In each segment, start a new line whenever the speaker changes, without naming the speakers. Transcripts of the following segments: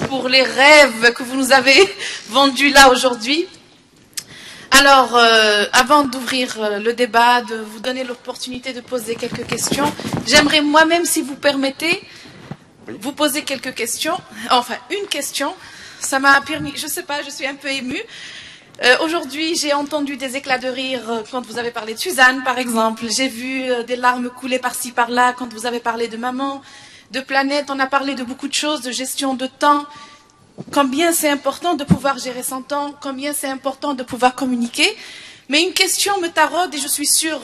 pour les rêves que vous nous avez vendus là aujourd'hui. Alors, avant d'ouvrir le débat, de vous donner l'opportunité de poser quelques questions, j'aimerais moi-même, si vous permettez, vous poser quelques questions. Enfin, une question. Ça m'a permis, je ne sais pas, je suis un peu émue. Aujourd'hui, j'ai entendu des éclats de rire quand vous avez parlé de Suzanne, par exemple. J'ai vu des larmes couler par-ci, par-là quand vous avez parlé de maman, de planète. On a parlé de beaucoup de choses, de gestion de temps. Combien c'est important de pouvoir gérer son temps, combien c'est important de pouvoir communiquer. Mais une question me taraude et je suis sûre,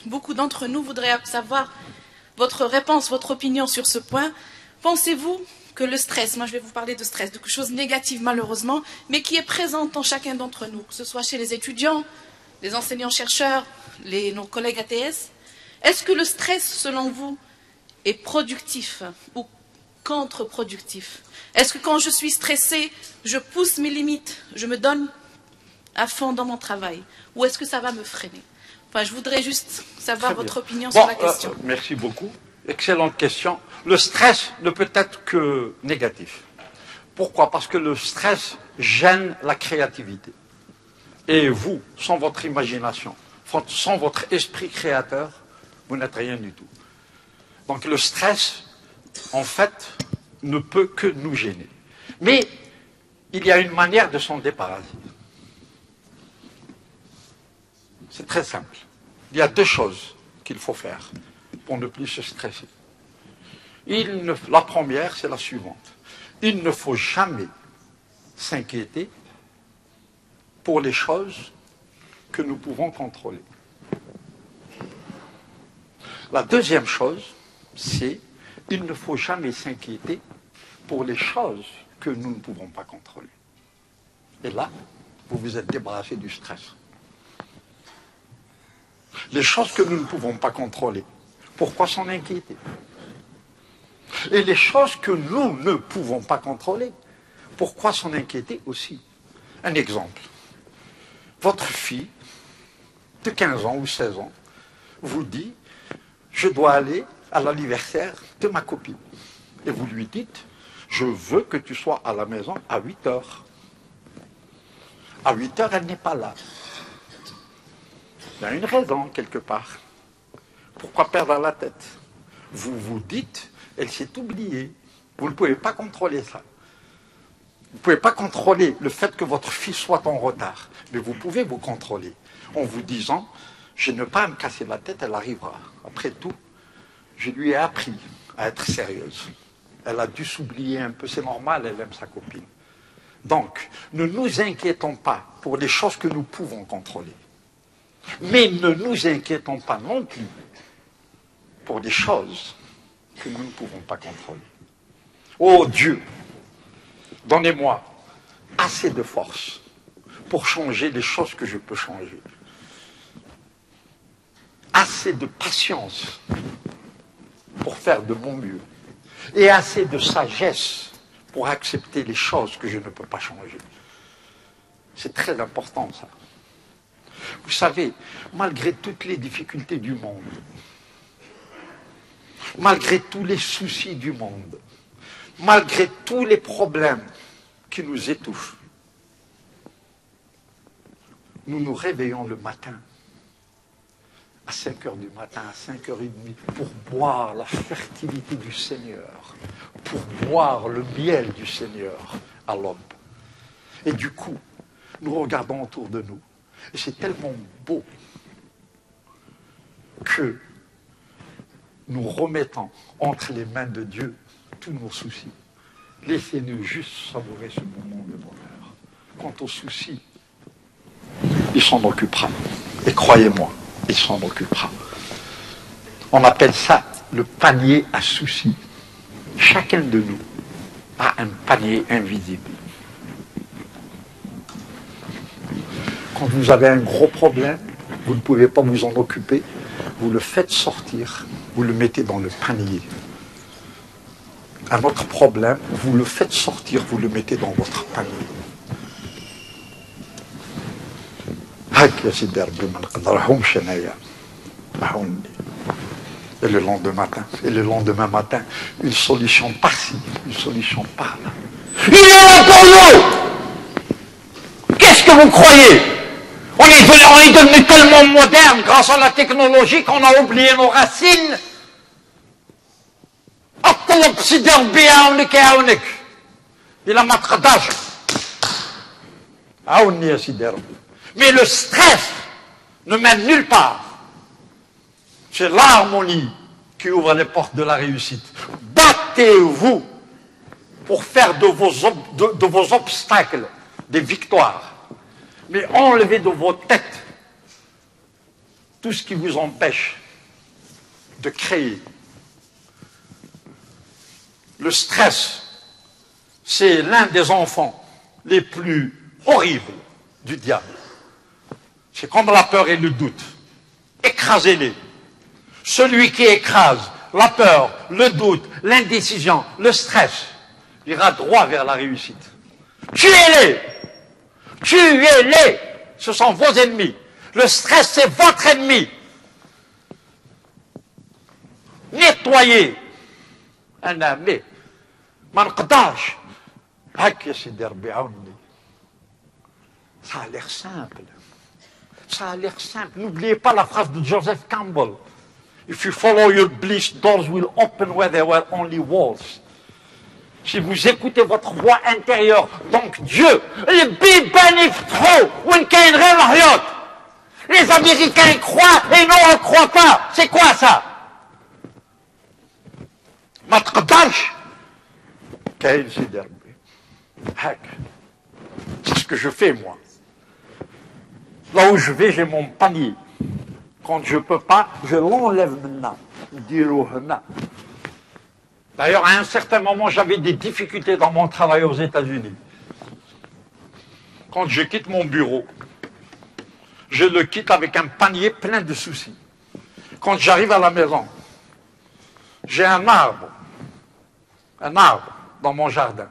beaucoup d'entre nous voudraient savoir votre réponse, votre opinion sur ce point. Pensez-vous que le stress, moi je vais vous parler de stress, de quelque chose de négatif malheureusement, mais qui est présent en chacun d'entre nous, que ce soit chez les étudiants, les enseignants-chercheurs, nos collègues ATS, est-ce que le stress, selon vous, est productif ou contre-productif? Est-ce que quand je suis stressée, je pousse mes limites, je me donne à fond dans mon travail? Ou est-ce que ça va me freiner? Enfin, je voudrais juste savoir votre opinion sur la question.
Merci beaucoup. Excellente question. Le stress ne peut être que négatif. Pourquoi? Parce que le stress gêne la créativité. Et vous, sans votre imagination, sans votre esprit créateur, vous n'êtes rien du tout. Donc le stress, en fait, ne peut que nous gêner. Mais il y a une manière de s'en débarrasser. C'est très simple. Il y a deux choses qu'il faut faire pour ne plus se stresser. La première, c'est la suivante. Il ne faut jamais s'inquiéter pour les choses que nous pouvons contrôler. La deuxième chose, c'est il ne faut jamais s'inquiéter pour les choses que nous ne pouvons pas contrôler. Et là, vous vous êtes débarrassé du stress. Les choses que nous ne pouvons pas contrôler, pourquoi s'en inquiéter? Et les choses que nous ne pouvons pas contrôler, pourquoi s'en inquiéter aussi? Un exemple. Votre fille de 15 ans ou 16 ans vous dit « Je dois aller à l'anniversaire de ma copine. » Et vous lui dites « Je veux que tu sois à la maison à 8 heures. » À 8 heures, elle n'est pas là. Il y a une raison quelque part. Pourquoi perdre la tête? Vous vous dites « Elle s'est oubliée. » Vous ne pouvez pas contrôler ça. Vous ne pouvez pas contrôler le fait que votre fille soit en retard. Mais vous pouvez vous contrôler en vous disant « Je ne vais pas me casser la tête, elle arrivera. » Après tout, je lui ai appris à être sérieuse. Elle a dû s'oublier un peu, c'est normal, elle aime sa copine. Donc, ne nous inquiétons pas pour les choses que nous pouvons contrôler. Mais ne nous inquiétons pas non plus pour des choses que nous ne pouvons pas contrôler. Oh Dieu, donnez-moi assez de force pour changer les choses que je peux changer. Assez de patience pour faire de mon mieux. Et assez de sagesse pour accepter les choses que je ne peux pas changer. C'est très important ça. Vous savez, malgré toutes les difficultés du monde, malgré tous les soucis du monde, malgré tous les problèmes qui nous étouffent, nous nous réveillons le matin, à 5 heures du matin, à 5h30, pour boire la fertilité du Seigneur, pour boire le miel du Seigneur à l'aube. Et du coup, nous regardons autour de nous, et c'est tellement beau que nous remettons entre les mains de Dieu tous nos soucis. Laissez-nous juste savourer ce moment de bonheur. Quant aux soucis, il s'en occupera. Et croyez-moi, il s'en occupera. On appelle ça le panier à soucis. Chacun de nous a un panier invisible. Quand vous avez un gros problème, vous ne pouvez pas vous en occuper, vous le faites sortir, vous le mettez dans le panier. Un autre problème, vous le faites sortir, vous le mettez dans votre panier. Et le lendemain matin, une solution par-ci, une solution par-là. Il est là pour nous! Qu'est-ce que vous croyez? On est devenu tellement moderne grâce à la technologie qu'on a oublié nos racines. Mais le stress ne mène nulle part. C'est l'harmonie qui ouvre les portes de la réussite. Battez-vous pour faire de vos obstacles des victoires. Mais enlevez de vos têtes tout ce qui vous empêche de créer. Le stress, c'est l'un des enfants les plus horribles du diable. C'est comme la peur et le doute. Écrasez-les. Celui qui écrase la peur, le doute, l'indécision, le stress, ira droit vers la réussite. Tuez-les! Tuez-les! Ce sont vos ennemis. Le stress, c'est votre ennemi. Nettoyez. Un ami. Manqdash. Ça a l'air simple. Ça a l'air simple. N'oubliez pas la phrase de Joseph Campbell. If you follow your bliss, doors will open where there were only walls. Si vous écoutez votre voix intérieure, donc Dieu, les Américains y croient et nous on ne croit pas. C'est quoi ça? C'est ce que je fais moi. Là où je vais, j'ai mon panier. Quand je ne peux pas, je l'enlève maintenant. D'ailleurs, à un certain moment, j'avais des difficultés dans mon travail aux États-Unis. Quand je quitte mon bureau, je le quitte avec un panier plein de soucis. Quand j'arrive à la maison, j'ai un arbre dans mon jardin.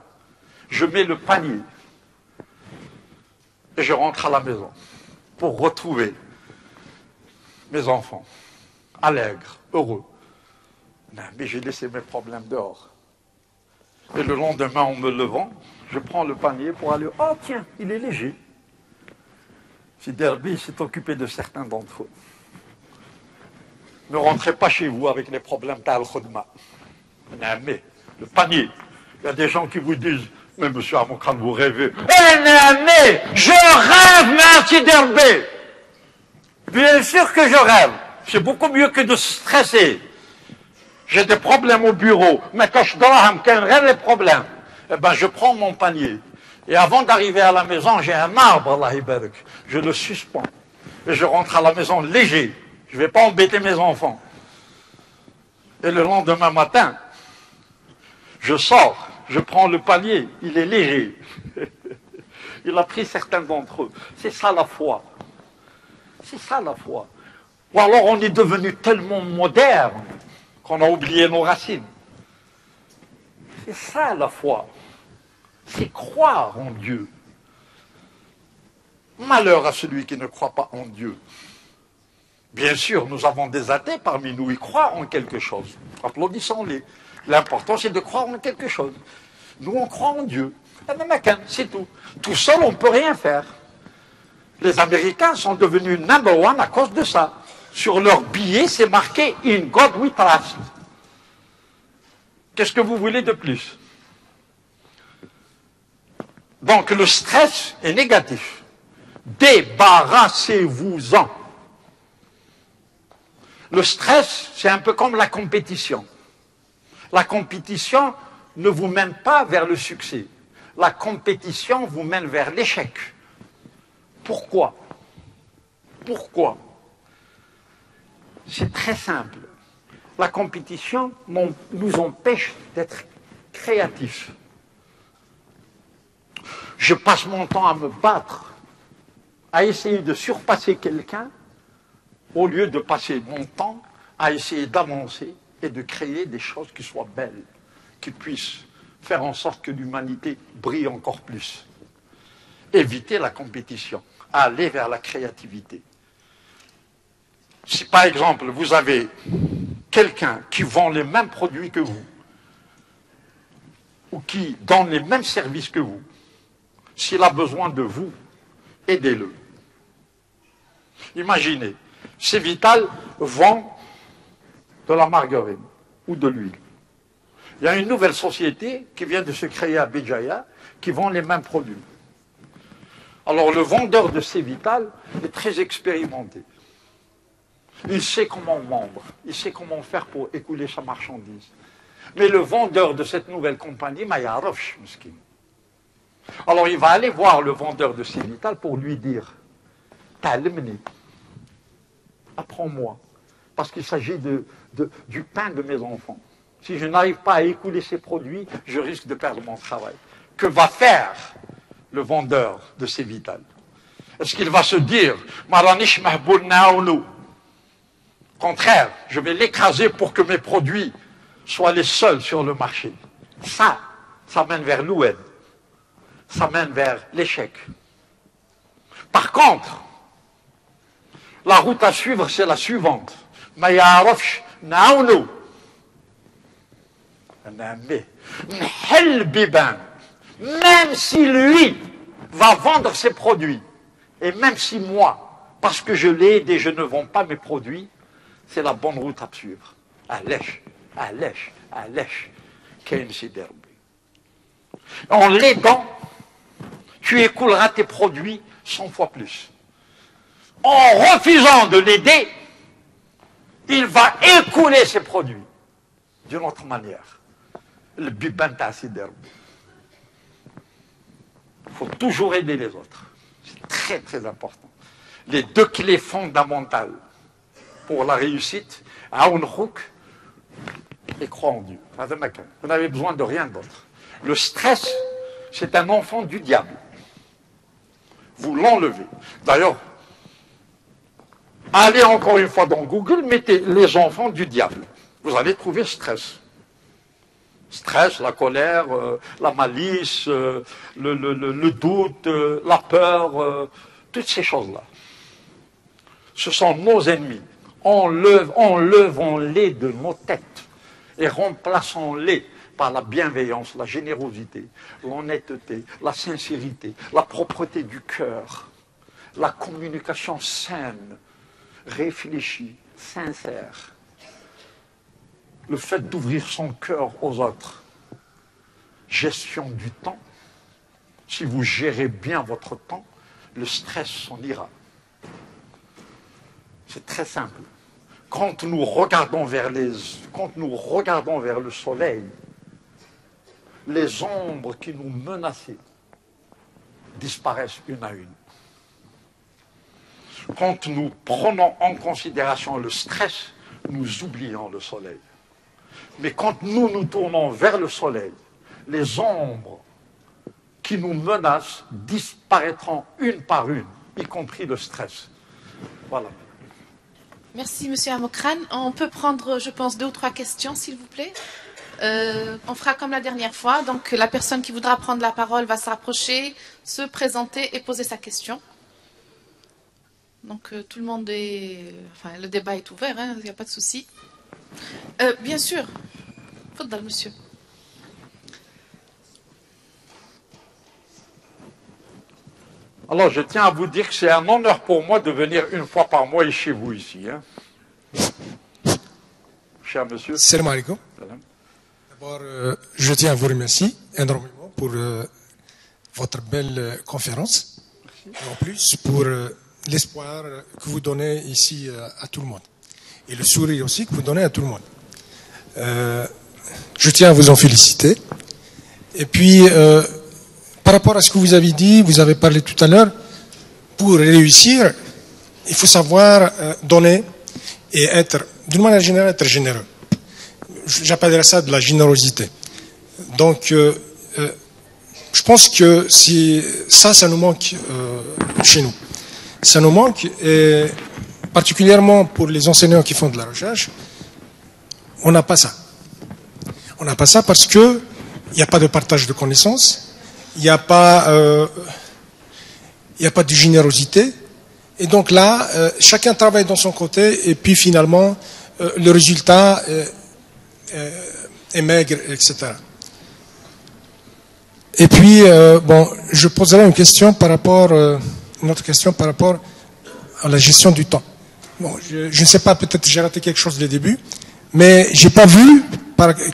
Je mets le panier et je rentre à la maison pour retrouver mes enfants, allègres, heureux. Mais j'ai laissé mes problèmes dehors. Et le lendemain, en me levant, je prends le panier pour aller... Oh tiens, il est léger. Si Derby s'est occupé de certains d'entre eux. Ne rentrez pas chez vous avec les problèmes d'Al-Khudma. Mais le panier, il y a des gens qui vous disent, mais monsieur Amokhan, vous rêvez. Mais je rêve, merci Derby. Bien sûr que je rêve. C'est beaucoup mieux que de stresser. J'ai des problèmes au bureau, mais quand je rêve les problèmes, eh ben, je prends mon panier. Et avant d'arriver à la maison, j'ai un arbre, Allah Ibarak. Je le suspends. Et je rentre à la maison léger. Je ne vais pas embêter mes enfants. Et le lendemain matin, je sors, je prends le panier, il est léger. Il a pris certains d'entre eux. C'est ça la foi. C'est ça la foi. Ou alors on est devenu tellement moderne qu'on a oublié nos racines. C'est ça la foi. C'est croire en Dieu. Malheur à celui qui ne croit pas en Dieu. Bien sûr, nous avons des athées parmi nous, ils croient en quelque chose. Applaudissons-les. L'important, c'est de croire en quelque chose. Nous, on croit en Dieu. C'est tout. Tout seul, on ne peut rien faire. Les Américains sont devenus number one à cause de ça. Sur leur billet, c'est marqué « In God we trust ». Qu'est-ce que vous voulez de plus? Donc, le stress est négatif. Débarrassez-vous-en. Le stress, c'est un peu comme la compétition. La compétition ne vous mène pas vers le succès. La compétition vous mène vers l'échec. Pourquoi? Pourquoi? C'est très simple. La compétition nous empêche d'être créatifs. Je passe mon temps à me battre, à essayer de surpasser quelqu'un, au lieu de passer mon temps à essayer d'avancer et de créer des choses qui soient belles, qui puissent faire en sorte que l'humanité brille encore plus. Éviter la compétition, aller vers la créativité. Si par exemple vous avez quelqu'un qui vend les mêmes produits que vous, ou qui donne les mêmes services que vous, s'il a besoin de vous, aidez-le. Imaginez, Cévital vend de la margarine ou de l'huile. Il y a une nouvelle société qui vient de se créer à Béjaïa qui vend les mêmes produits. Alors le vendeur de Cévital est très expérimenté. Il sait comment vendre, il sait comment faire pour écouler sa marchandise. Mais le vendeur de cette nouvelle compagnie, Mayarofch, miskin. Alors il va aller voir le vendeur de Cévital pour lui dire « Ta'allimni, apprends-moi, parce qu'il s'agit du pain de mes enfants. Si je n'arrive pas à écouler ces produits, je risque de perdre mon travail. » Que va faire le vendeur de Cévital? Est-ce qu'il va se dire « Maranish mahboul naounou » contraire, je vais l'écraser pour que mes produits soient les seuls sur le marché. Ça mène vers l'oued. Ça mène vers l'échec. Par contre, la route à suivre, c'est la suivante. Ma ya'arafsh naounou. Même si lui va vendre ses produits, et même si moi, parce que je l'aide et je ne vends pas mes produits, c'est la bonne route à suivre. Allèche, allèche, allèche. En l'aidant, tu écouleras tes produits 100 fois plus. En refusant de l'aider, il va écouler ses produits d'une autre manière. Le bibanta siderbi. Il faut toujours aider les autres. C'est très très important. Les deux clés fondamentales pour la réussite, Aounhouk et croire en Dieu. Vous n'avez besoin de rien d'autre. Le stress, c'est un enfant du diable. Vous l'enlevez. D'ailleurs, allez encore une fois dans Google, mettez les enfants du diable. Vous allez trouver stress. Stress, la colère, la malice, le doute, la peur, toutes ces choses-là. Ce sont nos ennemis. Enlevons-les de nos têtes et remplaçons-les par la bienveillance, la générosité, l'honnêteté, la sincérité, la propreté du cœur, la communication saine, réfléchie, sincère. Le fait d'ouvrir son cœur aux autres. Gestion du temps. Si vous gérez bien votre temps, le stress s'en ira. C'est très simple. Quand nous regardons vers le soleil, les ombres qui nous menaçaient disparaissent une à une. Quand nous prenons en considération le stress, nous oublions le soleil. Mais quand nous nous tournons vers le soleil, les ombres qui nous menacent disparaîtront une par une, y compris le stress. Voilà.
Merci, Monsieur Amokran. On peut prendre, je pense, 2 ou 3 questions, s'il vous plaît. On fera comme la dernière fois. Donc, la personne qui voudra prendre la parole va s'approcher, se présenter et poser sa question. Donc, tout le monde est... Enfin, le débat est ouvert, il n'y a pas de souci. Bien sûr. Faudra, monsieur.
Alors, je tiens à vous dire que c'est un honneur pour moi de venir une fois par mois chez vous ici. Cher monsieur.
Salam alaikum. D'abord, je tiens à vous remercier énormément pour votre belle conférence. Merci. Et en plus, pour l'espoir que vous donnez ici à tout le monde. Et le sourire aussi que vous donnez à tout le monde. Je tiens à vous en féliciter. Et puis... par rapport à ce que vous avez dit, vous avez parlé tout à l'heure, pour réussir, il faut savoir donner et être, d'une manière générale, être généreux. J'appellerais ça de la générosité. Donc, je pense que ça nous manque chez nous. Ça nous manque, et particulièrement pour les enseignants qui font de la recherche, on n'a pas ça. On n'a pas ça parce que il n'y a pas de partage de connaissances. Il n'y a pas de générosité. Et donc là, chacun travaille dans son côté et puis finalement, le résultat est maigre, etc. Et puis, bon, je poserai une question par rapport, une autre question par rapport à la gestion du temps. Bon, je ne sais pas, peut-être j'ai raté quelque chose dès le début, mais j'ai pas vu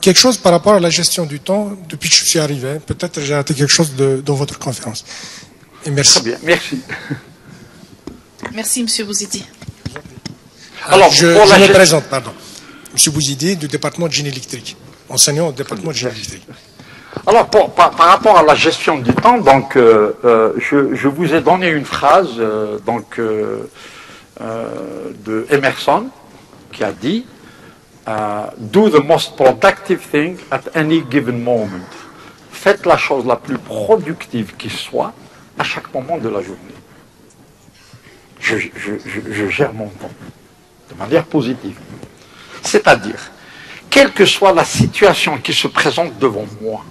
quelque chose par rapport à la gestion du temps depuis que je suis arrivé. Peut-être j'ai raté quelque chose dans votre conférence. Et merci.
Très bien, merci.
Merci, Monsieur Bouzidi.
Alors, je me présente, pardon. Monsieur Bouzidi, du département de génie électrique, enseignant au département de génie électrique.
Alors, par rapport à la gestion du temps, donc, je vous ai donné une phrase de Emerson qui a dit do the most productive thing at any given moment. Faites la chose la plus productive qui soit à chaque moment de la journée. Je gère mon temps de manière positive. C'est-à-dire, quelle que soit la situation qui se présente devant moi,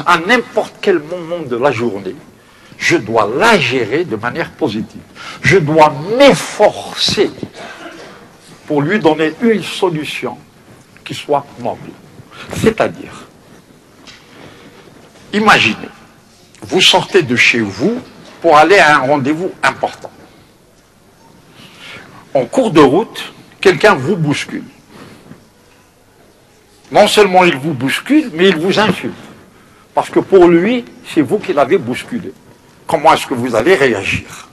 à n'importe quel moment de la journée, je dois la gérer de manière positive. Je dois m'efforcer pour lui donner une solution qui soit noble. C'est-à-dire, imaginez, vous sortez de chez vous pour aller à un rendez-vous important. En cours de route, quelqu'un vous bouscule. Non seulement il vous bouscule, mais il vous insulte. Parce que pour lui, c'est vous qui l'avez bousculé. Comment est-ce que vous allez réagir?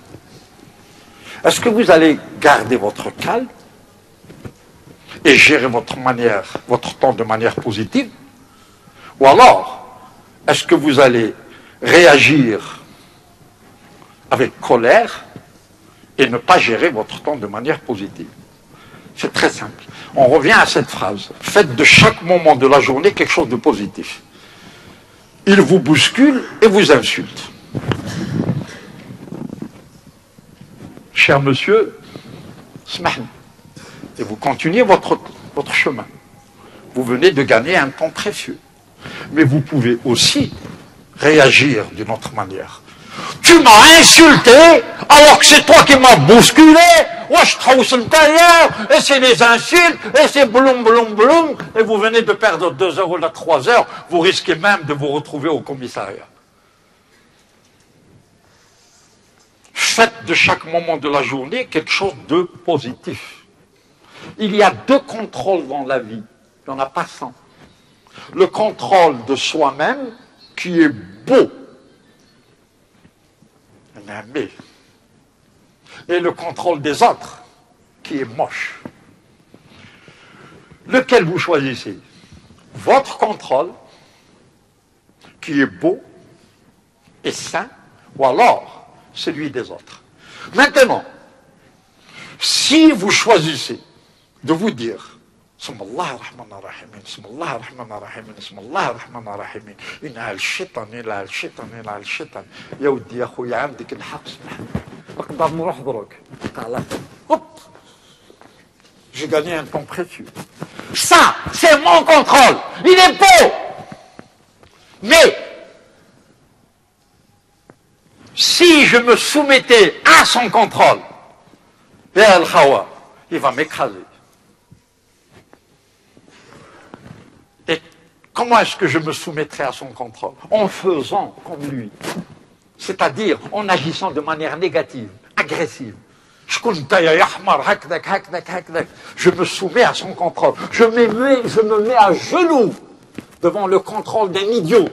Est-ce que vous allez garder votre calme et gérer votre temps de manière positive? Ou alors, est-ce que vous allez réagir avec colère et ne pas gérer votre temps de manière positive? C'est très simple. On revient à cette phrase. Faites de chaque moment de la journée quelque chose de positif. Il vous bouscule et vous insulte. Cher monsieur, smahni. Et vous continuez votre chemin. Vous venez de gagner un temps précieux. Mais vous pouvez aussi réagir d'une autre manière. Tu m'as insulté alors que c'est toi qui m'as bousculé. Wesh trousse l'intérieur, et c'est les insultes, et c'est bloum, bloum, bloum, et vous venez de perdre 2 heures ou 3 heures, vous risquez même de vous retrouver au commissariat. Faites de chaque moment de la journée quelque chose de positif. Il y a 2 contrôles dans la vie, il n'y en a pas 100. Le contrôle de soi-même, qui est beau, mais, et le contrôle des autres, qui est moche. Lequel vous choisissez? Votre contrôle, qui est beau et sain, ou alors celui des autres. Maintenant, si vous choisissez de vous dire Bismillah ar-Rahman ar-Rahim, Bismillah ar-Rahman ar-Rahim, Bismillah ar-Rahman ar-Rahim, إنها الشيطان إلى الشيطان إلى الشيطان يا ودي يا أخويا عندك الحق نقدر نروح دروك hop, j'ai gagné un temps précieux. Ça, c'est mon contrôle. Il est beau. Mais si je me soumettais à son contrôle, il va m'écraser. Et comment est-ce que je me soumettrai à son contrôle? En faisant comme lui. C'est-à-dire en agissant de manière négative, agressive. Je me soumets à son contrôle. Je me mets à genoux devant le contrôle d'un idiot.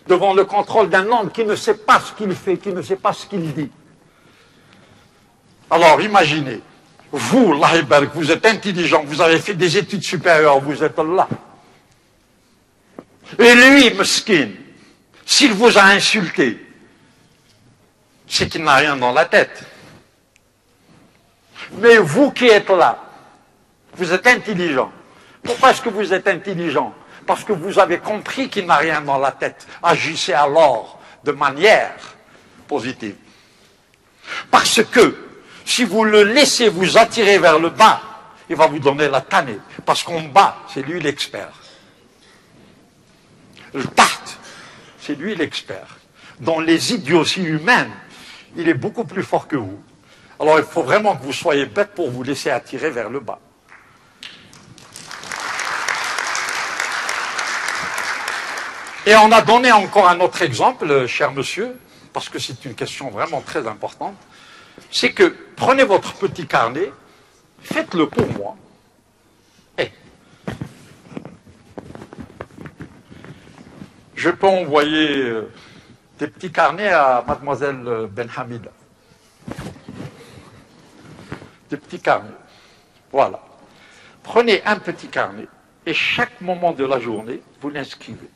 Devant le contrôle d'un homme qui ne sait pas ce qu'il fait, qui ne sait pas ce qu'il dit. Alors imaginez, vous, vous êtes intelligent, vous avez fait des études supérieures, vous êtes là. Et lui, mesquin, s'il vous a insulté, c'est qu'il n'a rien dans la tête. Mais vous qui êtes là, vous êtes intelligent. Pourquoi est-ce que vous êtes intelligent? Parce que vous avez compris qu'il n'a rien dans la tête. Agissez alors de manière positive. Parce que si vous le laissez vous attirer vers le bas, il va vous donner la tannée. Parce qu'en bas, c'est lui l'expert. Le taht, c'est lui l'expert. Dans les idioties humaines, il est beaucoup plus fort que vous. Alors il faut vraiment que vous soyez bête pour vous laisser attirer vers le bas. Et on a donné encore un autre exemple, cher monsieur, parce que c'est une question vraiment très importante, c'est que prenez votre petit carnet, faites-le pour moi. Et je peux envoyer des petits carnets à mademoiselle Benhamida. Des petits carnets. Voilà. Prenez un petit carnet et chaque moment de la journée, vous l'inscrivez.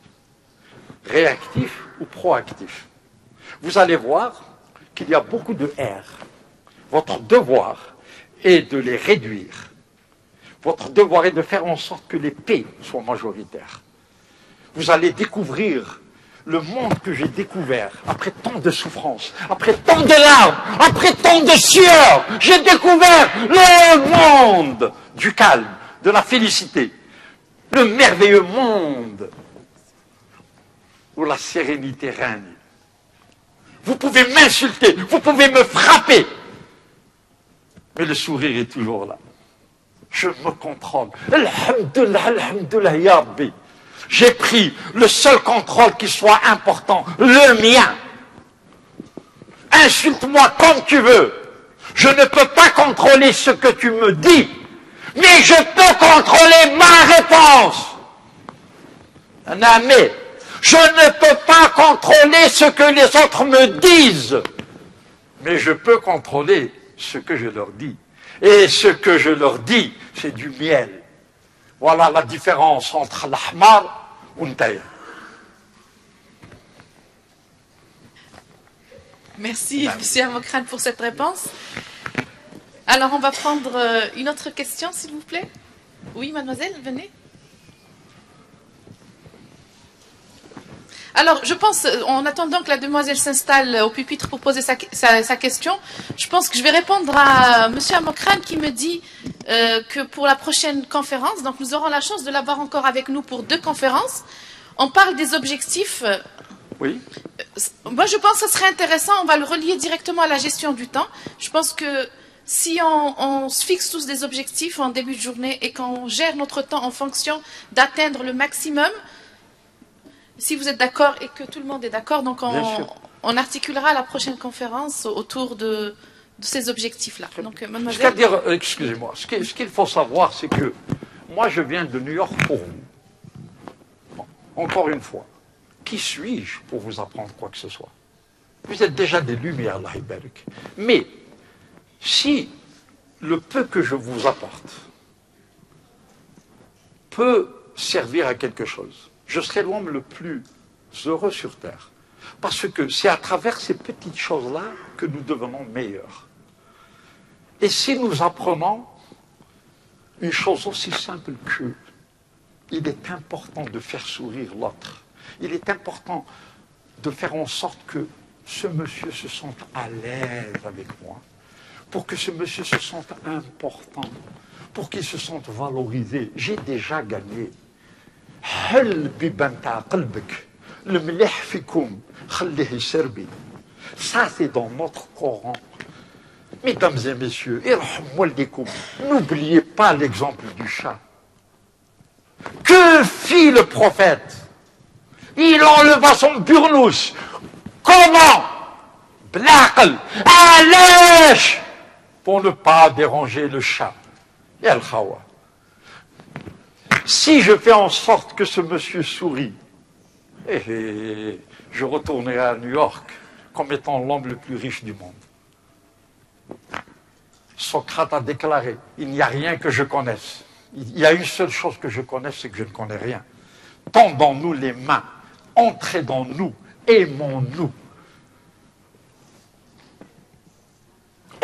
Réactif ou proactif. Vous allez voir qu'il y a beaucoup de R. Votre devoir est de les réduire. Votre devoir est de faire en sorte que les P soient majoritaires. Vous allez découvrir le monde que j'ai découvert après tant de souffrances, après tant de larmes, après tant de sueur. J'ai découvert le monde du calme, de la félicité, le merveilleux monde où la sérénité règne. Vous pouvez m'insulter, vous pouvez me frapper, mais le sourire est toujours là. Je me contrôle. Alhamdulillah, alhamdulillah, ya Rabbi. J'ai pris le seul contrôle qui soit important, le mien. Insulte-moi comme tu veux. Je ne peux pas contrôler ce que tu me dis, mais je peux contrôler ma réponse. Mais je ne peux pas contrôler ce que les autres me disent, mais je peux contrôler ce que je leur dis. Et ce que je leur dis, c'est du miel. Voilà la différence entre l'ahmar ou l'taïr.
Merci, M. Amokrane, pour cette réponse. Alors, on va prendre une autre question, s'il vous plaît. Oui, mademoiselle, venez. Alors, je pense, en attendant que la demoiselle s'installe au pupitre pour poser sa question, je pense que je vais répondre à M. Amokrane qui me dit que pour la prochaine conférence, donc nous aurons la chance de l'avoir encore avec nous pour 2 conférences, on parle des objectifs.
Oui.
Moi, je pense que ce serait intéressant, on va le relier directement à la gestion du temps. Je pense que si on se fixe tous des objectifs en début de journée et qu'on gère notre temps en fonction d'atteindre le maximum, si vous êtes d'accord et que tout le monde est d'accord, donc on articulera la prochaine conférence autour de ces objectifs-là. Donc, mademoiselle...
C'est-à-dire, excusez-moi, ce qu'il faut savoir, c'est que moi, je viens de New York pour vous. Bon, encore une fois, qui suis-je pour vous apprendre quoi que ce soit? Vous êtes déjà des lumières, Allah Ibarak. Mais, si le peu que je vous apporte peut servir à quelque chose, je serai l'homme le plus heureux sur Terre. Parce que c'est à travers ces petites choses-là que nous devenons meilleurs. Et si nous apprenons une chose aussi simple que il est important de faire sourire l'autre, il est important de faire en sorte que ce monsieur se sente à l'aise avec moi, pour que ce monsieur se sente important, pour qu'il se sente valorisé. J'ai déjà gagné. Ça, c'est dans notre Coran. Mesdames et messieurs, n'oubliez pas l'exemple du chat. Que fit le prophète? Il enleva son burnous. Comment? Blaqal, à lèche, pour ne pas déranger le chat. Et al-Khawa. Si je fais en sorte que ce monsieur sourit, je retournerai à New York comme étant l'homme le plus riche du monde. Socrate a déclaré, il n'y a rien que je connaisse. Il y a une seule chose que je connaisse, c'est que je ne connais rien. Tendons-nous les mains, entrez dans nous, aimons-nous.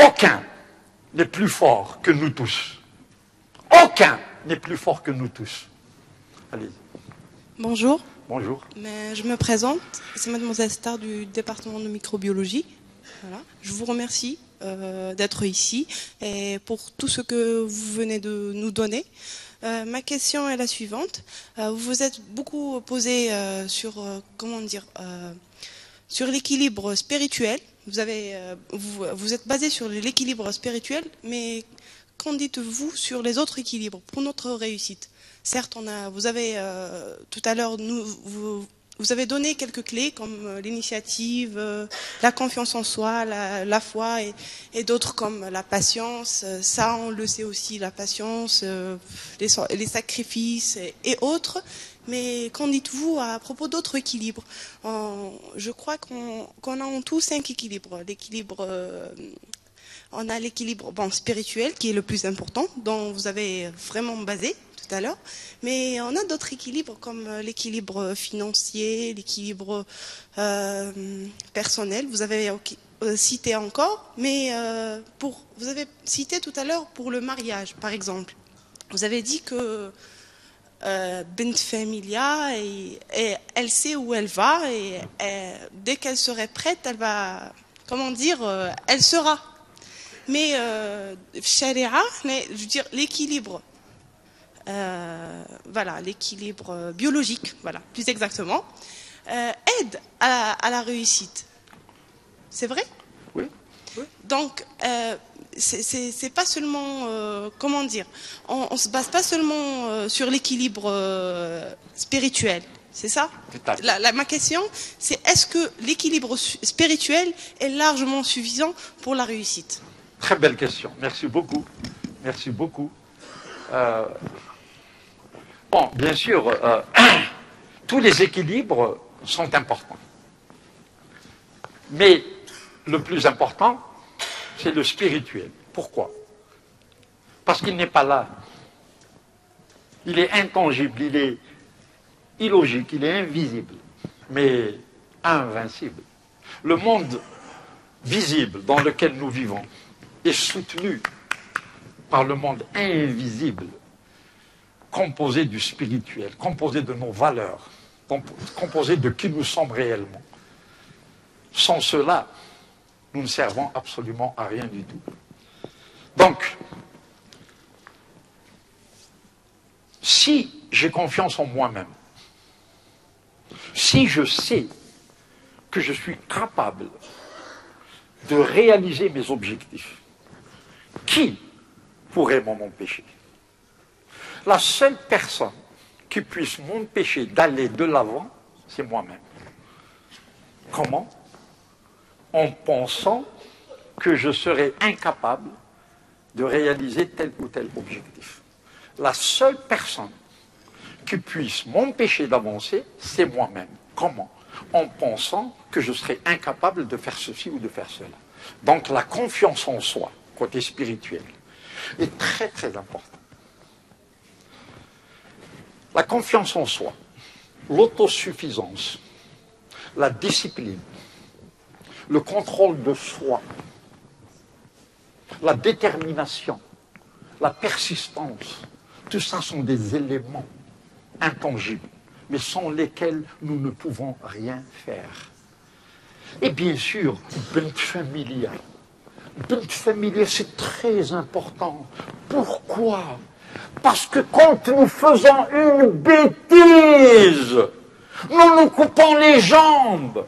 Aucun n'est plus fort que nous tous. Aucun n'est plus fort que nous tous. Allez.
Bonjour.
Bonjour.
Mais je me présente, c'est mademoiselle Star du département de microbiologie. Voilà. Je vous remercie d'être ici et pour tout ce que vous venez de nous donner. Ma question est la suivante. Vous vous êtes beaucoup posé sur, comment dire, sur l'équilibre spirituel. Vous êtes basé sur l'équilibre spirituel, mais qu'en dites-vous sur les autres équilibres pour notre réussite? Certes, vous avez tout à l'heure vous avez donné quelques clés comme l'initiative, la confiance en soi, la foi et d'autres comme la patience. Ça, on le sait aussi, la patience, les sacrifices et autres. Mais qu'en dites-vous à propos d'autres équilibres? Je crois qu'on a en tout 5 équilibres. On a l'équilibre spirituel qui est le plus important, dont vous avez vraiment basé tout à l'heure. Mais on a d'autres équilibres comme l'équilibre financier, l'équilibre personnel. Vous avez cité encore, mais vous avez cité tout à l'heure pour le mariage, par exemple. Vous avez dit que Bint Familia, et elle sait où elle va et dès qu'elle serait prête, elle va, elle sera. Mais Sharia, je veux dire l'équilibre, l'équilibre biologique, plus exactement, aide à la réussite. C'est vrai?
Oui.
Donc, c'est pas seulement, on se base pas seulement sur l'équilibre spirituel, c'est ça? Ma question, c'est est-ce que l'équilibre spirituel est largement suffisant pour la réussite?
Très belle question, merci beaucoup. Merci beaucoup. Bien sûr, tous les équilibres sont importants. Mais le plus important, c'est le spirituel. Pourquoi? Parce qu'il n'est pas là. Il est intangible, il est illogique, il est invisible, mais invincible. Le monde visible dans lequel nous vivons est soutenu par le monde invisible, composé du spirituel, composé de nos valeurs, composé de qui nous sommes réellement. Sans cela, nous ne servons absolument à rien du tout. Donc, si j'ai confiance en moi-même, si je sais que je suis capable de réaliser mes objectifs, qui pourrait m'en empêcher? La seule personne qui puisse m'empêcher d'aller de l'avant, c'est moi-même. Comment? En pensant que je serai incapable de réaliser tel ou tel objectif. La seule personne qui puisse m'empêcher d'avancer, c'est moi-même. Comment? En pensant que je serai incapable de faire ceci ou de faire cela. Donc la confiance en soi, côté spirituel, est très très important. La confiance en soi, l'autosuffisance, la discipline, le contrôle de soi, la détermination, la persistance, tout ça sont des éléments intangibles, mais sans lesquels nous ne pouvons rien faire. Et bien sûr, Bint Familia. Bint Familia, c'est très important. Pourquoi? Parce que quand nous faisons une bêtise, nous nous coupons les jambes.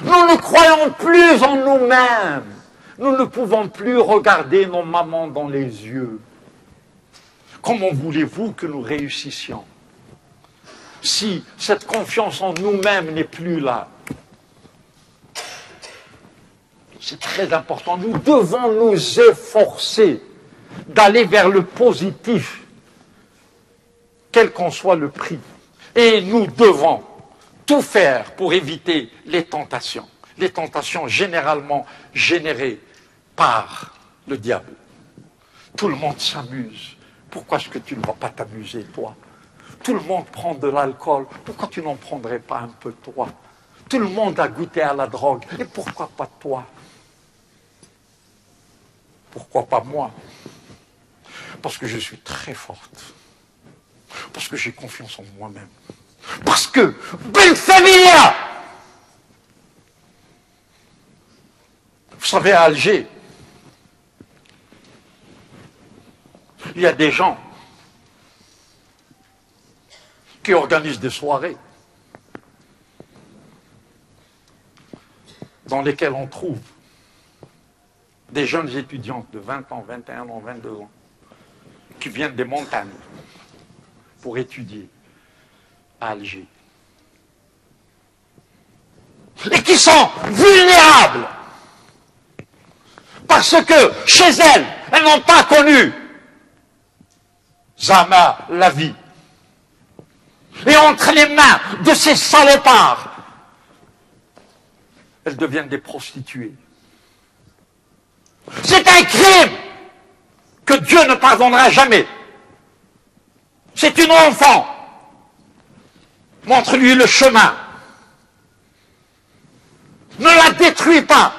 Nous ne croyons plus en nous-mêmes. Nous ne pouvons plus regarder nos mamans dans les yeux. Comment voulez-vous que nous réussissions si cette confiance en nous-mêmes n'est plus là? C'est très important. Nous devons nous efforcer d'aller vers le positif, quel qu'en soit le prix. Et nous devons tout faire pour éviter les tentations généralement générées par le diable. Tout le monde s'amuse. Pourquoi est-ce que tu ne vas pas t'amuser, toi? Tout le monde prend de l'alcool. Pourquoi tu n'en prendrais pas un peu, toi? Tout le monde a goûté à la drogue. Et pourquoi pas toi? Pourquoi pas moi? Parce que je suis très forte. Parce que j'ai confiance en moi-même. Parce que, Bint Familia! Vous savez, à Alger, il y a des gens qui organisent des soirées dans lesquelles on trouve des jeunes étudiantes de 20 ans, 21 ans, 22 ans, qui viennent des montagnes pour étudier à Alger. et qui sont vulnérables. Parce que chez elles n'ont pas connu Zama, la vie. Et entre les mains de ces salopards, elles deviennent des prostituées. C'est un crime que Dieu ne pardonnera jamais. C'est une enfant. Montre-lui le chemin. Ne la détruis pas.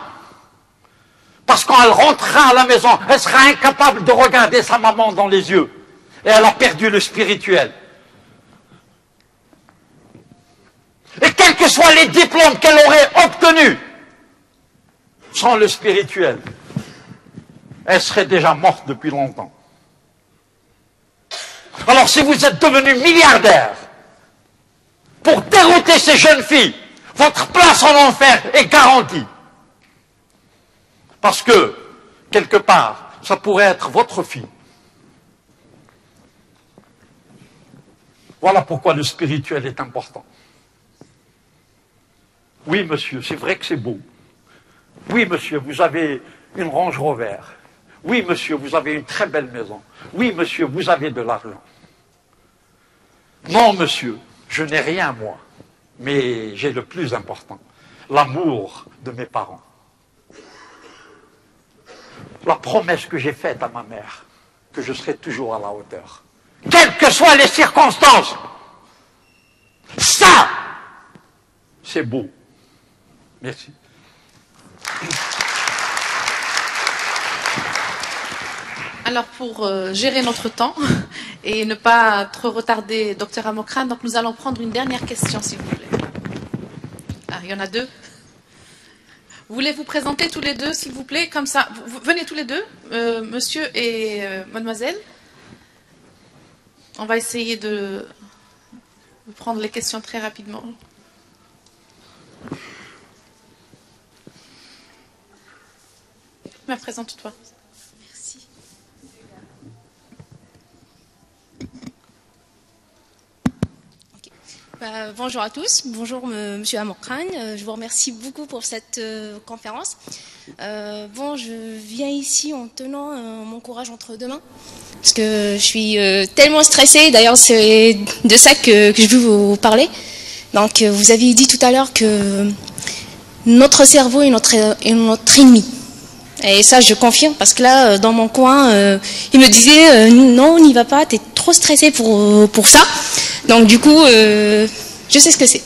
Parce quand elle rentrera à la maison, elle sera incapable de regarder sa maman dans les yeux. Et elle a perdu le spirituel. Et quels que soient les diplômes qu'elle aurait obtenus, sans le spirituel, elle serait déjà morte depuis longtemps. Alors si vous êtes devenu milliardaire, pour dérouter ces jeunes filles, votre place en enfer est garantie. Parce que, quelque part, ça pourrait être votre fille. Voilà pourquoi le spirituel est important. Oui, monsieur, c'est vrai que c'est beau. Oui, monsieur, vous avez une Range Rover. Oui, monsieur, vous avez une très belle maison. Oui, monsieur, vous avez de l'argent. Non, monsieur, je n'ai rien, moi. Mais j'ai le plus important, l'amour de mes parents. La promesse que j'ai faite à ma mère, que je serai toujours à la hauteur. Quelles que soient les circonstances. Ça, c'est beau. Merci.
Alors, pour gérer notre temps et ne pas trop retarder Dr Amokran, donc nous allons prendre une dernière question, s'il vous plaît. Ah, il y en a deux. Voulez-vous présenter tous les deux, s'il vous plaît, comme ça. Vous venez tous les deux, monsieur et mademoiselle. On va essayer de prendre les questions très rapidement. Mais présente-toi.
Merci. Bonjour à tous, bonjour Monsieur Amokran, je vous remercie beaucoup pour cette conférence. Je viens ici en tenant mon courage entre deux mains, parce que je suis tellement stressée, d'ailleurs c'est de ça que je veux vous parler. Donc vous avez dit tout à l'heure que notre cerveau est notre ennemi. Et ça, je confirme, parce que là, dans mon coin, il me disait non, n'y va pas, t'es trop stressé pour ça. Donc du coup, je sais ce que c'est.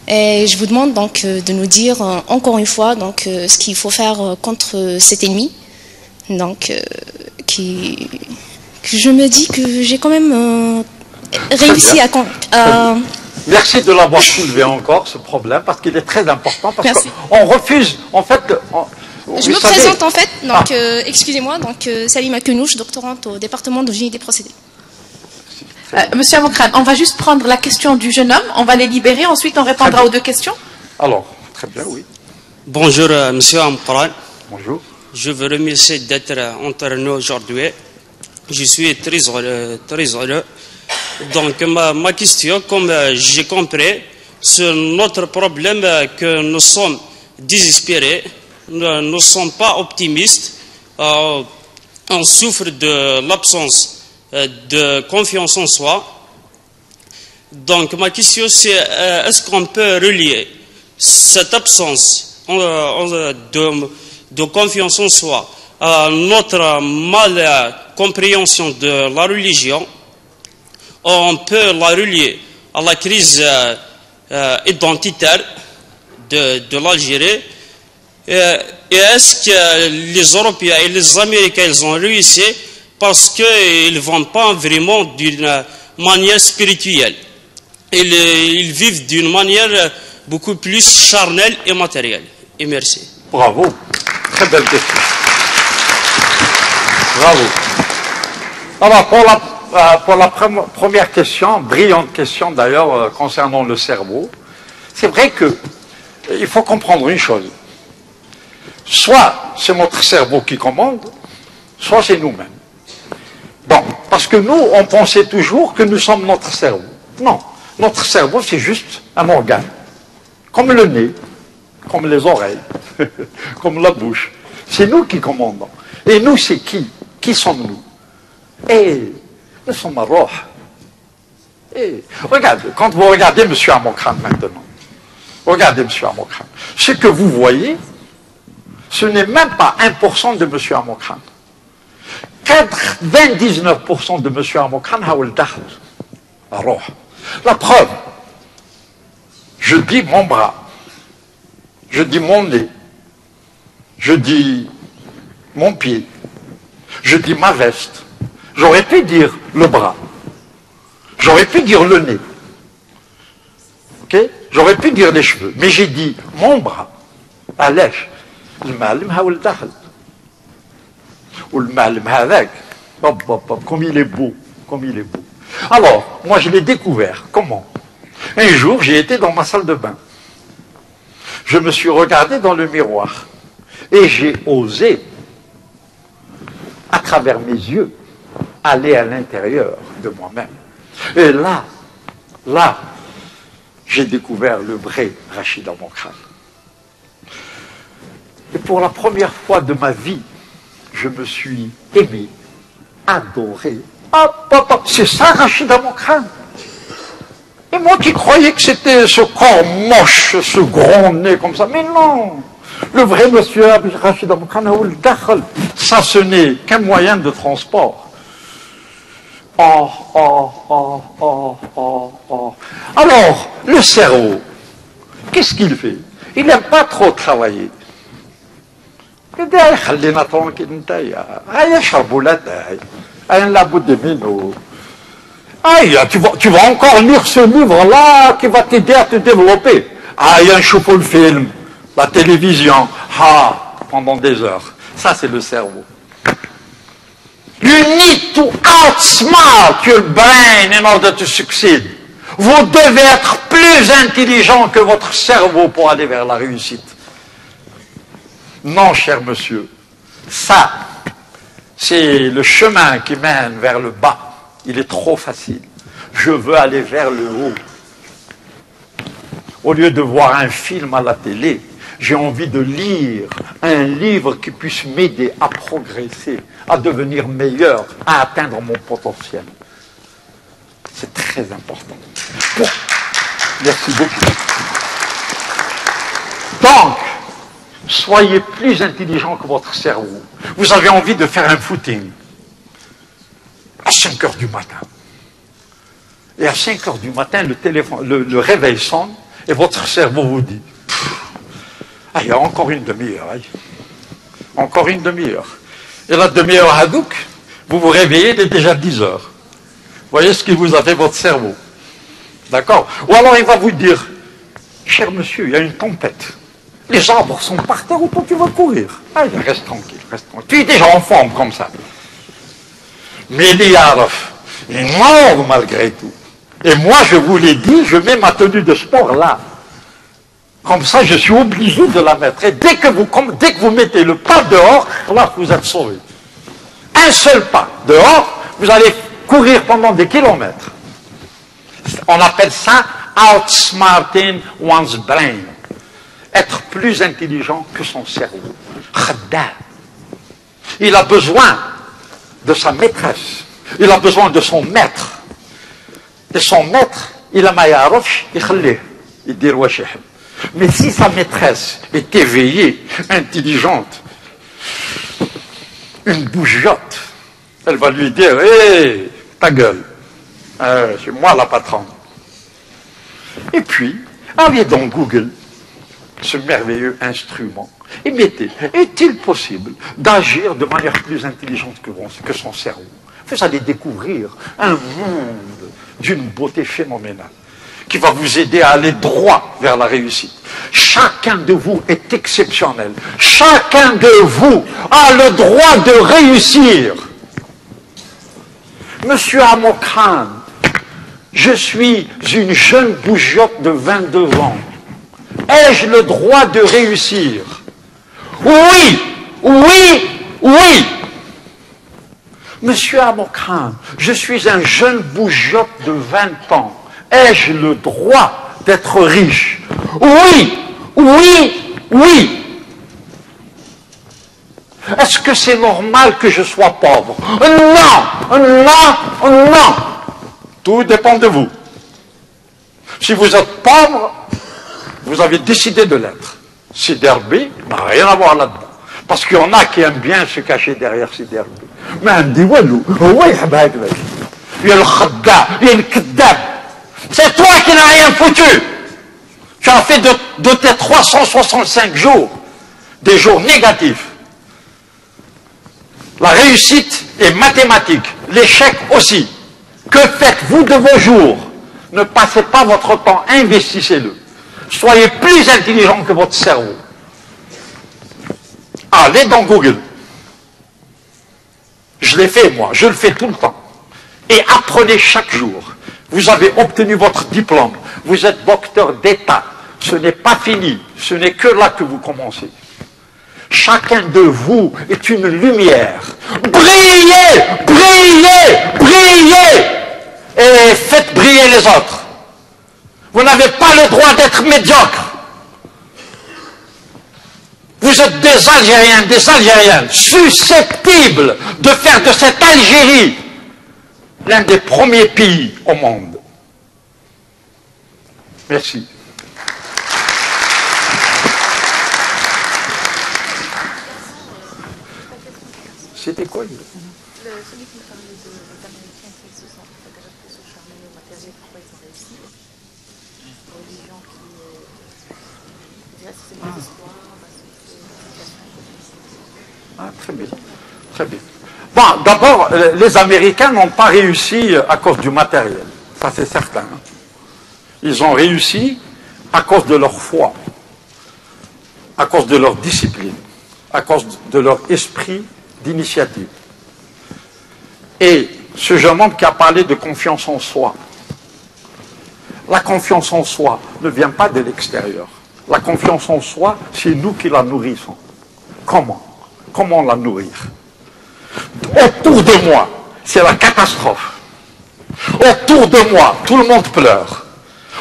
Et je vous demande donc de nous dire encore une fois donc ce qu'il faut faire contre cet ennemi. Donc que je me dis que j'ai quand même réussi à
Merci de l'avoir soulevé encore, ce problème, parce qu'il est très important, parce qu'on refuse, en fait...
Je me présente en fait, donc excusez-moi, donc Salima Kenouche, doctorante au département de génie des procédés.
Monsieur Amokran, on va juste prendre la question du jeune homme, on va les libérer, ensuite on répondra aux deux questions.
Alors, très bien, oui.
Bonjour Monsieur Amokran.
Bonjour.
Je vous remercie d'être entre nous aujourd'hui. Je suis très heureux. Donc ma question, comme j'ai compris, c'est notre problème que nous sommes désespérés. Nous ne sommes pas optimistes, on souffre de l'absence de confiance en soi. Donc ma question c'est, est-ce qu'on peut relier cette absence de confiance en soi à notre mal compréhension de la religion? On peut la relier à la crise identitaire de l'Algérie. Et est-ce que les Européens et les Américains ils ont réussi parce qu'ils ne vont pas vraiment d'une manière spirituelle. Ils vivent d'une manière beaucoup plus charnelle et matérielle. Et merci.
Bravo. Très belle question. Bravo. Alors, pour la première question, brillante question d'ailleurs concernant le cerveau, c'est vrai qu'il faut comprendre une chose. Soit c'est notre cerveau qui commande, soit c'est nous-mêmes. Bon, parce que nous, on pensait toujours que nous sommes notre cerveau. Non, notre cerveau, c'est juste un organe, comme le nez. comme les oreilles, comme la bouche. C'est nous qui commandons. Et nous, c'est qui? Qui sommes-nous? Et nous sommes roh. Et regardez, quand vous regardez M. Amokhan maintenant, regardez M. Amokhan, ce que vous voyez, ce n'est même pas 1% de M. Amokhan. 99% de M. Amokhan a le dahl. La preuve, je dis mon bras, je dis mon nez, je dis mon pied, je dis ma veste. J'aurais pu dire le bras, j'aurais pu dire le nez, okay? J'aurais pu dire les cheveux, mais j'ai dit mon bras. علاش؟ المعلم هو الداخل والمعلم هذاك comme il est beau, comme il est beau. Alors, moi je l'ai découvert. Comment? Un jour, j'ai été dans ma salle de bain. Je me suis regardé dans le miroir et j'ai osé, à travers mes yeux, aller à l'intérieur de moi-même. Et là, j'ai découvert le vrai Rachid Amokhan. Et pour la première fois de ma vie, je me suis aimé, adoré. C'est ça Rachid Amokhan. Et moi qui croyais que c'était ce corps moche, ce gros nez comme ça, mais non. Le vrai monsieur Rachid Amokhan, ça ce n'est qu'un moyen de transport. Alors, le cerveau, qu'est-ce qu'il fait? Il n'aime pas trop travailler. Il dit, خلينا tranquille, نتايا. يشربوا لا تاي. لابد منه. Tu vas encore lire ce livre-là qui va t'aider à te développer. نشوفوا le film, la télévision, pendant des heures. Ça, c'est le cerveau. You need to outsmart your brain in order to succeed. Vous devez être plus intelligent que votre cerveau pour aller vers la réussite. Non, cher monsieur, ça, c'est le chemin qui mène vers le bas. Il est trop facile. Je veux aller vers le haut. Au lieu de voir un film à la télé, j'ai envie de lire un livre qui puisse m'aider à progresser, à devenir meilleur, à atteindre mon potentiel. C'est très important. Bon. Merci beaucoup. Donc, soyez plus intelligent que votre cerveau. Vous avez envie de faire un footing à 5 heures du matin. Et à 5 heures du matin, le réveil sonne et votre cerveau vous dit il y a encore une demi-heure. Encore une demi-heure. Et la demi-heure Hadouk, vous vous réveillez, il est déjà 10 heures. Voyez ce que vous a fait votre cerveau. D'accord? Ou alors il va vous dire cher monsieur, il y a une tempête. Les arbres sont par terre ou toi tu vas courir. Reste tranquille, reste tranquille. Tu es déjà en forme comme ça. Mais il est mort malgré tout. Et moi, je vous l'ai dit, je mets ma tenue de sport là. Comme ça, je suis obligé de la mettre. Et dès que vous mettez le pas dehors, là, vous êtes sauvé. Un seul pas dehors, vous allez courir pendant des kilomètres. On appelle ça outsmarting one's brain. Être plus intelligent que son cerveau. Khadda. Il a besoin de sa maîtresse. Il a besoin de son maître. Et son maître, il a maïarofch, il dit washihim. Mais si sa maîtresse est éveillée, intelligente, une bougeotte, elle va lui dire hé, ta gueule, c'est moi la patronne. Et puis, allez dans Google, ce merveilleux instrument, et mettez, est-il possible d'agir de manière plus intelligente que son cerveau? Vous allez découvrir un monde d'une beauté phénoménale qui va vous aider à aller droit vers la réussite. Chacun de vous est exceptionnel. Chacun de vous a le droit de réussir. Monsieur Amokhan, je suis une jeune bougeotte de 22 ans. Ai-je le droit de réussir? Oui, oui, oui. Monsieur Amokhan, je suis un jeune bougeotte de 20 ans. Ai-je le droit d'être riche? Oui, oui, Oui. Est-ce que c'est normal que je sois pauvre? Non, non, non. Tout dépend de vous. Si vous êtes pauvre, vous avez décidé de l'être. Siderbi n'a rien à voir là-dedans. Parce qu'il y en a qui aiment bien se cacher derrière Siderbi. Mais on dit, oui, il y a le khadda, il y a le kaddab. C'est toi qui n'as rien foutu. Tu as fait de tes 365 jours des jours négatifs. La réussite est mathématique, l'échec aussi. Que faites-vous de vos jours? Ne passez pas votre temps, investissez-le. Soyez plus intelligent que votre cerveau. Allez dans Google. Je l'ai fait moi, je le fais tout le temps. Et apprenez chaque jour. Vous avez obtenu votre diplôme, vous êtes docteur d'État. Ce n'est pas fini, ce n'est que là que vous commencez. Chacun de vous est une lumière. Brillez, brillez, brillez et faites briller les autres. Vous n'avez pas le droit d'être médiocre. Vous êtes des Algériens, des Algériennes susceptibles de faire de cette Algérie l'un des premiers pays au monde. Merci. C'était quoi?
Celui qui parlait des Américains qui se sont intéressés au charme au matériel, pourquoi ils ont réussi? Religion qui est c'est des histoires,
Ah, très bien, très bien. Bon, d'abord, les Américains n'ont pas réussi à cause du matériel, ça c'est certain. Ils ont réussi à cause de leur foi, à cause de leur discipline, à cause de leur esprit d'initiative. Et ce jeune homme qui a parlé de confiance en soi, la confiance en soi ne vient pas de l'extérieur. La confiance en soi, c'est nous qui la nourrissons. Comment? Comment la nourrir? Autour de moi, c'est la catastrophe. Autour de moi, tout le monde pleure.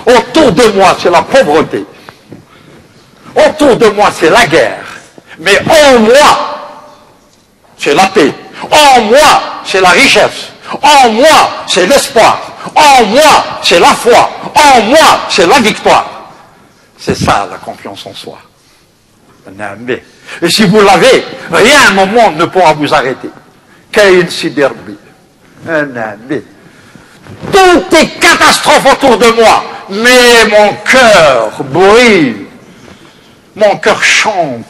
Autour de moi, c'est la pauvreté. Autour de moi, c'est la guerre. Mais en moi, c'est la paix. En moi, c'est la richesse. En moi, c'est l'espoir. En moi, c'est la foi. En moi, c'est la victoire. C'est ça, la confiance en soi. Et si vous l'avez, rien au monde ne pourra vous arrêter. Kaïn Siderbi. Tout est catastrophe autour de moi. Mais mon cœur brille. Mon cœur chante.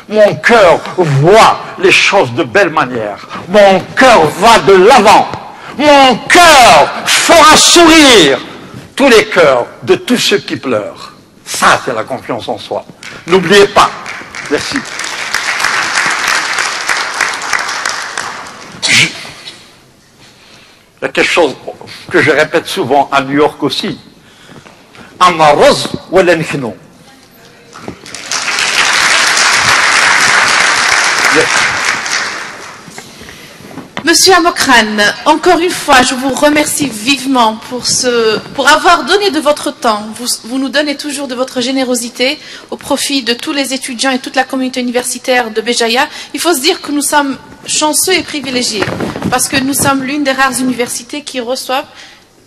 Mon cœur voit les choses de belle manière. Mon cœur va de l'avant. Mon cœur fera sourire tous les cœurs de tous ceux qui pleurent. Ça, c'est la confiance en soi. N'oubliez pas. Merci. Il y a quelque chose que je répète souvent à New York aussi. Amaroz wala nkhnou.
Monsieur Amokran, encore une fois, je vous remercie vivement pour avoir donné de votre temps. Vous nous donnez toujours de votre générosité au profit de tous les étudiants et toute la communauté universitaire de Béjaïa. Il faut se dire que nous sommes chanceux et privilégiés parce que nous sommes l'une des rares universités qui reçoivent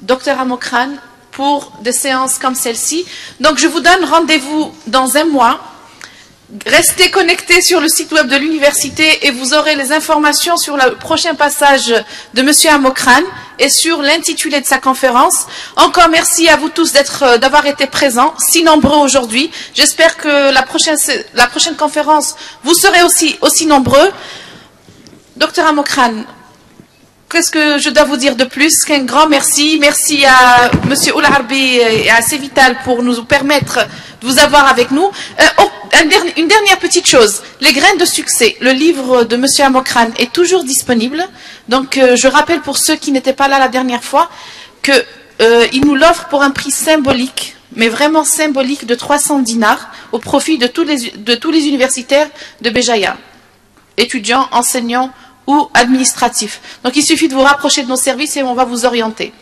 Dr Amokran pour des séances comme celle-ci. Donc je vous donne rendez-vous dans un mois. Restez connectés sur le site web de l'université et vous aurez les informations sur le prochain passage de M. Amokran et sur l'intitulé de sa conférence. Encore merci à vous tous d'avoir été présents, si nombreux aujourd'hui. J'espère que la prochaine conférence, vous serez aussi nombreux. Docteur Amokran, qu'est-ce que je dois vous dire de plus qu'un grand merci. Merci à M. Oularbi et à Cévital pour nous permettre de vous avoir avec nous. Une dernière petite chose, Les graines de succès, le livre de M. Amokran est toujours disponible. Donc je rappelle pour ceux qui n'étaient pas là la dernière fois qu'il nous l'offre pour un prix symbolique, mais vraiment symbolique, de 300 dinars au profit de tous les universitaires de Béjaïa, étudiants, enseignants ou administratifs. Donc il suffit de vous rapprocher de nos services et on va vous orienter.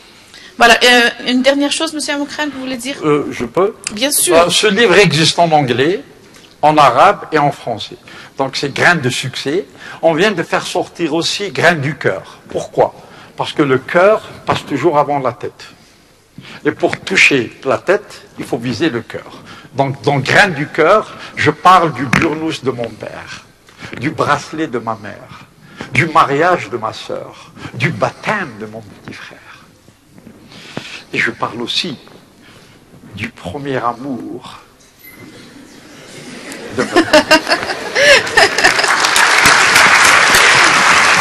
Voilà, une dernière chose, M. Amokran, vous voulez dire?
Je peux?
Bien sûr.
Ce livre existe en anglais en arabe et en français. Donc c'est graines de succès. On vient de faire sortir aussi graines du cœur. Pourquoi? Parce que le cœur passe toujours avant la tête. Et pour toucher la tête, il faut viser le cœur. Donc dans graines du cœur, je parle du burnous de mon père, du bracelet de ma mère, du mariage de ma sœur, du baptême de mon petit frère. Et je parle aussi du premier amour de ma mère.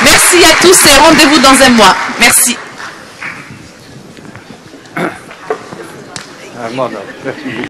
Merci à tous et rendez-vous dans un mois. Merci.
Merci.